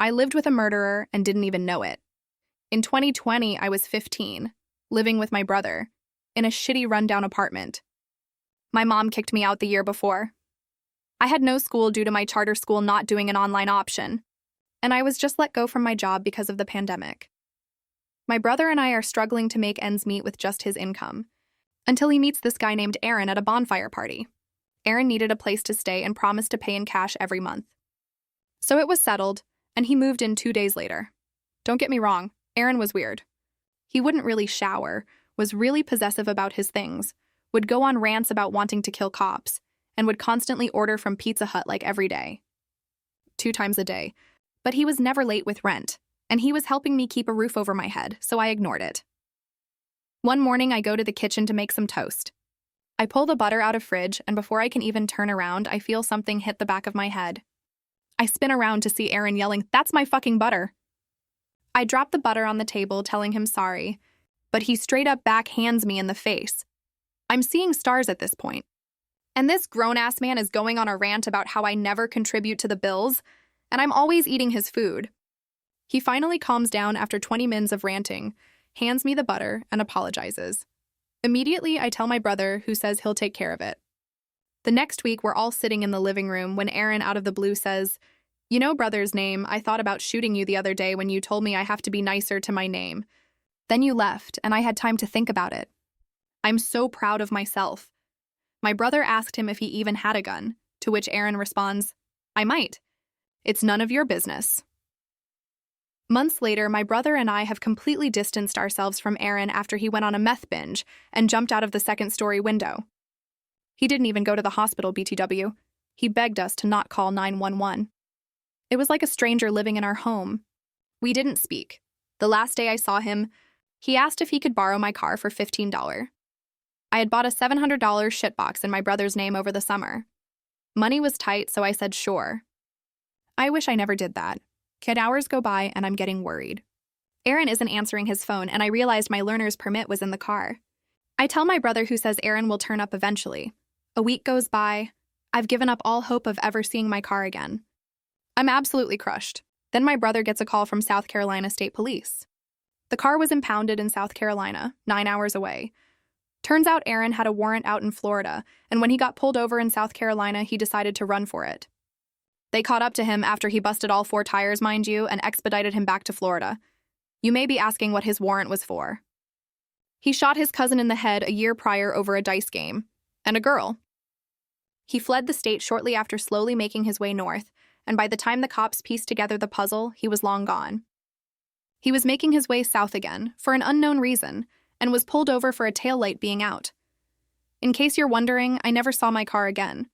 I lived with a murderer and didn't even know it. In 2020, I was 15, living with my brother, in a shitty rundown apartment. My mom kicked me out the year before. I had no school due to my charter school not doing an online option, and I was just let go from my job because of the pandemic. My brother and I are struggling to make ends meet with just his income, until he meets this guy named Aaron at a bonfire party. Aaron needed a place to stay and promised to pay in cash every month. So it was settled, and he moved in 2 days later. Don't get me wrong, Aaron was weird. He wouldn't really shower, was really possessive about his things, would go on rants about wanting to kill cops, and would constantly order from Pizza Hut like every day. 2 times a day. But he was never late with rent, and he was helping me keep a roof over my head, so I ignored it. One morning, I go to the kitchen to make some toast. I pull the butter out of fridge, and before I can even turn around, I feel something hit the back of my head. I spin around to see Aaron yelling, "That's my fucking butter!" I drop the butter on the table, telling him sorry, but he straight up backhands me in the face. I'm seeing stars at this point. And this grown-ass man is going on a rant about how I never contribute to the bills, and I'm always eating his food. He finally calms down after 20 minutes of ranting, hands me the butter, and apologizes. Immediately, I tell my brother, who says he'll take care of it. The next week, we're all sitting in the living room when Aaron, out of the blue, says, "You know, brother's name, I thought about shooting you the other day when you told me I have to be nicer to my name. Then you left, and I had time to think about it. I'm so proud of myself." My brother asked him if he even had a gun, to which Aaron responds, "I might. It's none of your business." Months later, my brother and I have completely distanced ourselves from Aaron after he went on a meth binge and jumped out of the second-story window. He didn't even go to the hospital, BTW. He begged us to not call 911. It was like a stranger living in our home. We didn't speak. The last day I saw him, he asked if he could borrow my car for $15. I had bought a $700 shitbox in my brother's name over the summer. Money was tight, so I said sure. I wish I never did that. Kid hours go by, and I'm getting worried. Aaron isn't answering his phone, and I realized my learner's permit was in the car. I tell my brother, who says Aaron will turn up eventually. A week goes by. I've given up all hope of ever seeing my car again. I'm absolutely crushed. Then my brother gets a call from South Carolina State Police. The car was impounded in South Carolina, 9 hours away. Turns out Aaron had a warrant out in Florida, and when he got pulled over in South Carolina, he decided to run for it. They caught up to him after he busted all 4 tires, mind you, and expedited him back to Florida. You may be asking what his warrant was for. He shot his cousin in the head a year prior over a dice game, and a girl. He fled the state shortly after, slowly making his way north, and by the time the cops pieced together the puzzle, he was long gone. He was making his way south again, for an unknown reason, and was pulled over for a taillight being out. In case you're wondering, I never saw my car again.